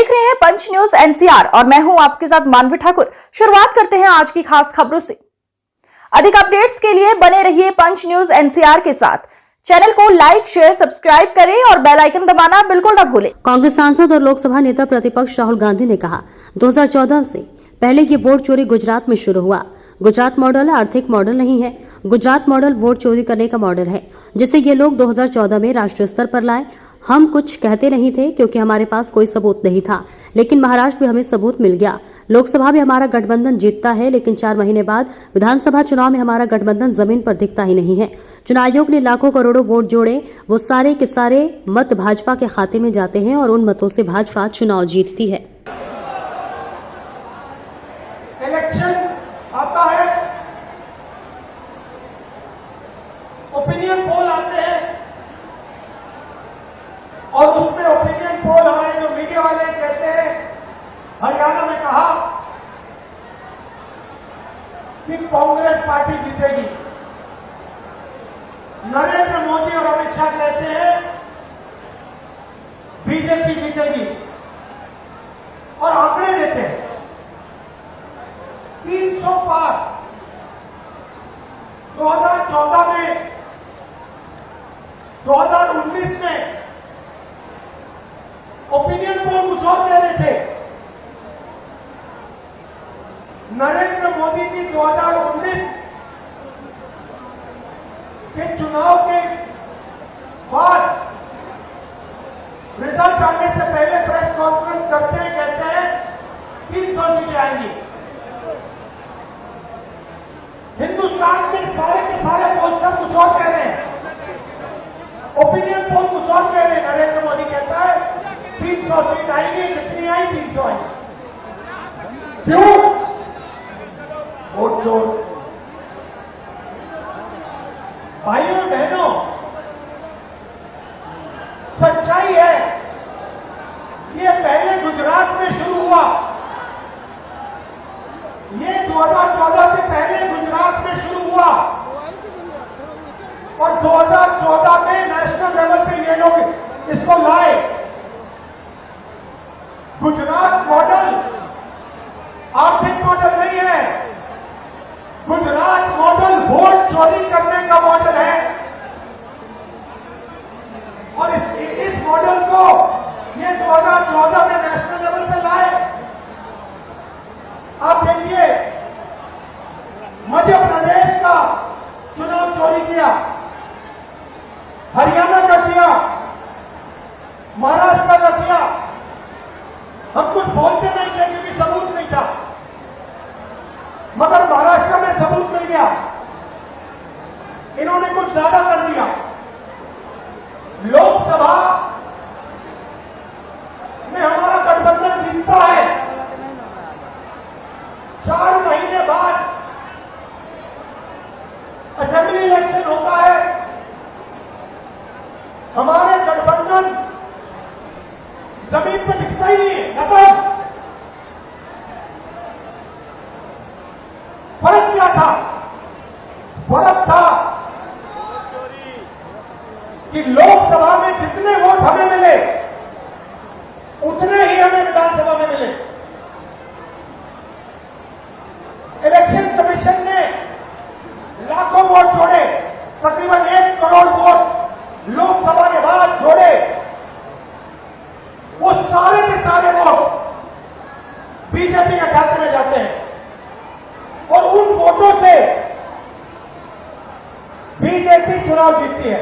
देख रहे हैं पंच न्यूज एनसीआर और मैं हूं आपके साथ मानवी ठाकुर। शुरुआत करते हैं आज की खास खबरों से। अधिक अपडेट्स के लिए बने रहिए पंच न्यूज एनसीआर के साथ। चैनल को लाइक, शेयर, सब्सक्राइब करें और बेल आइकन दबाना बिल्कुल न भूलें। कांग्रेस सांसद और लोकसभा नेता प्रतिपक्ष राहुल गांधी ने कहा 2014 से पहले ये वोट चोरी गुजरात में शुरू हुआ। गुजरात मॉडल आर्थिक मॉडल नहीं है, गुजरात मॉडल वोट चोरी करने का मॉडल है, जिसे ये लोग 2014 में राष्ट्रीय स्तर पर लाए। हम कुछ कहते नहीं थे क्योंकि हमारे पास कोई सबूत नहीं था, लेकिन महाराष्ट्र में हमें सबूत मिल गया। लोकसभा में हमारा गठबंधन जीतता है, लेकिन 4 महीने बाद विधानसभा चुनाव में हमारा गठबंधन जमीन पर दिखता ही नहीं है। चुनाव आयोग ने लाखों करोड़ों वोट जोड़े, वो सारे के सारे मत भाजपा के खाते में जाते हैं और उन मतों से भाजपा चुनाव जीतती है। इलेक्शन आता है, ओपिनियन पोल आते हैं और उसमें ओपिनियन पोल हमारे जो मीडिया वाले कहते हैं, हरियाणा में कहा कि कांग्रेस पार्टी जीतेगी। नरेंद्र मोदी और अमित शाह कहते हैं बीजेपी जीतेगी और आंकड़े देते हैं 300 पार। 2014 में, 2019 में ओपिनियन पोल कुछ और कह रहे थे। नरेंद्र मोदी जी 2019 के चुनाव के बाद रिजल्ट आने से पहले प्रेस कॉन्फ्रेंस करते हैं, कहते हैं 300 सीटें आएंगी। हिंदुस्तान में सारे के सारे पोस्टर कुछ और कह रहे हैं, ओपिनियन पोल कुछ और कह रहे हैं। नरेंद्र मोदी कहता है 300 सीट आएंगी, जितनी आई 300 आई। क्यों? वोट चोर। भाइयों बहनों, सच्चाई है, ये पहले गुजरात में शुरू हुआ। ये 2014 से पहले गुजरात में शुरू हुआ और 2014 में नेशनल लेवल पे ये लोग इसको लाए। गुजरात मॉडल आर्थिक मॉडल नहीं है, गुजरात मॉडल वोट चोरी करने का मॉडल है। और इस मॉडल को ये 2014 में नेशनल लेवल पे लाए। आप देखिए, मध्य प्रदेश का चुनाव चोरी किया, हरियाणा का किया, महाराष्ट्र का किया। हम कुछ बोलते नहीं थे क्योंकि सबूत नहीं था, मगर महाराष्ट्र में सबूत मिल गया। इन्होंने कुछ ज्यादा कर दिया। लोकसभा में हमारा गठबंधन जीतता है, 4 महीने बाद असेंबली इलेक्शन होता है, हमारे गठबंधन जमीन पर दिखता ही नहीं है। मतलब फर्क क्या था? फर्क था कि लोकसभा में जितने वोट हमें मिले उतने ही हमें विधानसभा में मिले। इलेक्शन कमीशन ने लाखों वोट जोड़े, तकरीबन 1 करोड़ वोट लोकसभा के बाद जोड़े। वो सारे के सारे वोट बीजेपी के खाते में जाते हैं और उन वोटों से बीजेपी चुनाव जीतती है।